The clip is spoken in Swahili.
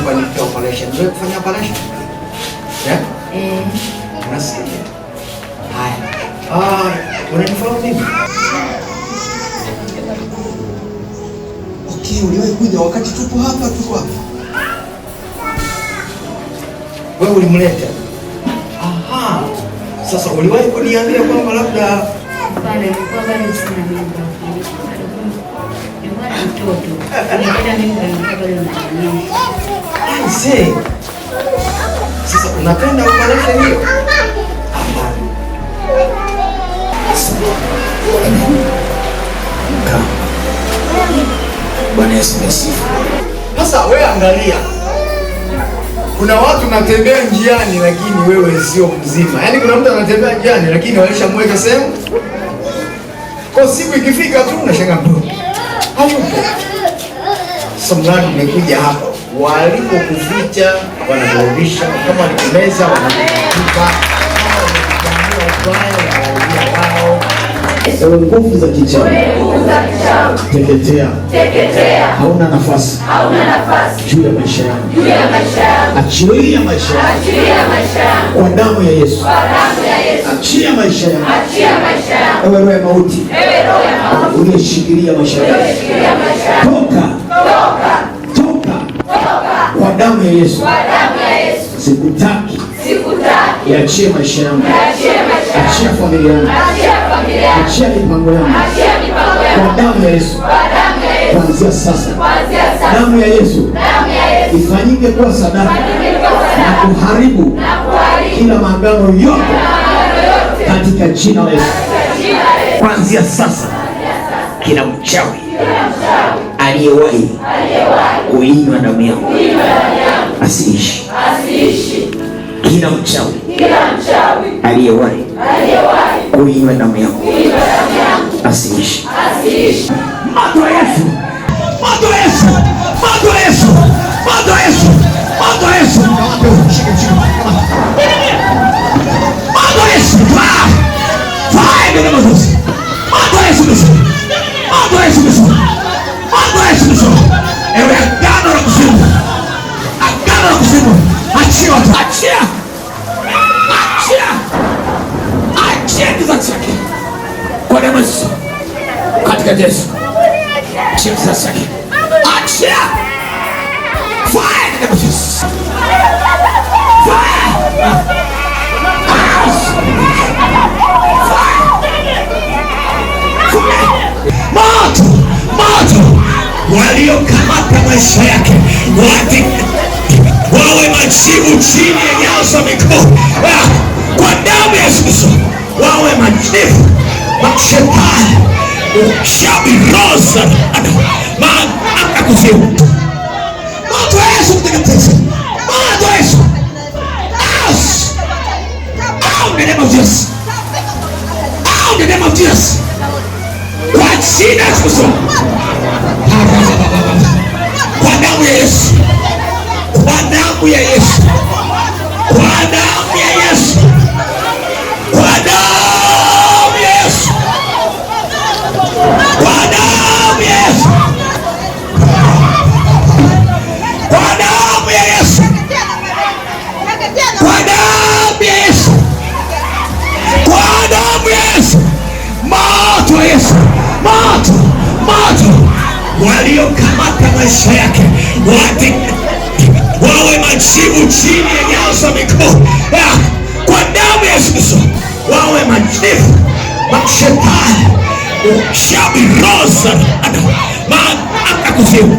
hapa ni operation. Wewe kufanya operation? Unasikia? Haya. Unanifahamu mimi? Okay, uliwahi kuja wakati tuko hapa. Wewe ulimleta? Aha. Sasa uliwahi kuniambia kwamba labda hapana, nilikuwa bado sina mimba. Nilikuwa na mtoto. Nilipata mimba bado naamini. Sasa unapenda operation hiyo? Bwana Yesu asifiwe. Sasa wewe angalia. Kuna watu natembea njiani lakini wewe sio mzima. Yaani kuna mtu anatembea njiani lakini walishamweka sehemu. Kwa siku ikifika tu unashangaa mtu. Hayupo. Samani umekuja hapa. Walipokuficha wanakurudisha, kama walikumeza wanakutupa, kama wanakuambia wao. Ewe nguvu za kichawi, teketea, hauna nafasi juu ya maisha yangu. Achilia maisha yangu kwa damu ya Yesu. Achia maisha yangu. Ewe roho ya mauti, uliyeshikilia maisha yangu, toka kwa damu ya Yesu. Sikutaki. Achia maisha yangu. Achia familia yangu. Achia mipango yangu. Kwa damu ya Yesu. Kuanzia sasa, damu ya Yesu ifanyike kuwa sadaka na kuharibu kila maagano yote katika jina la Yesu. Kuanzia sasa, kila mchawi aliyewahi kuinywa damu yangu asiishi. Kila mchawi aliyewahi kuinywa damu yangu asiishi. Moto wa Yesu, moto wa Yesu, moto wa Yesu, moto wa Yesu, moto wa Yesu, moto wa Yesu, fire in the name of Jesus. Moto wa Yesu, moto wa Yesu, moto wa Yesu. Ewe agano la kuzimu, agano la kuzimu, achia watu, achia kizazi chake kwa damu ya Yesu, katika Yesu. Achia kizazi chake, achia fire in the name of Jesus. Moto waliokamata maisha yake wawe majivu chini ya nyayo za mikono kwa damu ya Yesu. Wawe majivu mashetani ushabi rosa maana kuzimu. Moto wa Yesu mtakatifu, moto wa Yesu, out in the name of Jesus, out in the name of Jesus, kwa jina la Yesu, kwa damu ya Yesu, kwa damu ya Yesu, kwa damu ya Yesu, kwa damu ya Yesu, kwa damu ya Yesu, kwa damu ya Yesu, kwa damu ya Yesu, kwa damu ya Yesu, moto wa Yesu, moto, waliokamata maisha yake wawe majivu chini ya nyayo za mikono kwa damu ya Yesu. Wawe majivu mashetani ushabi rosa maana kuzimu.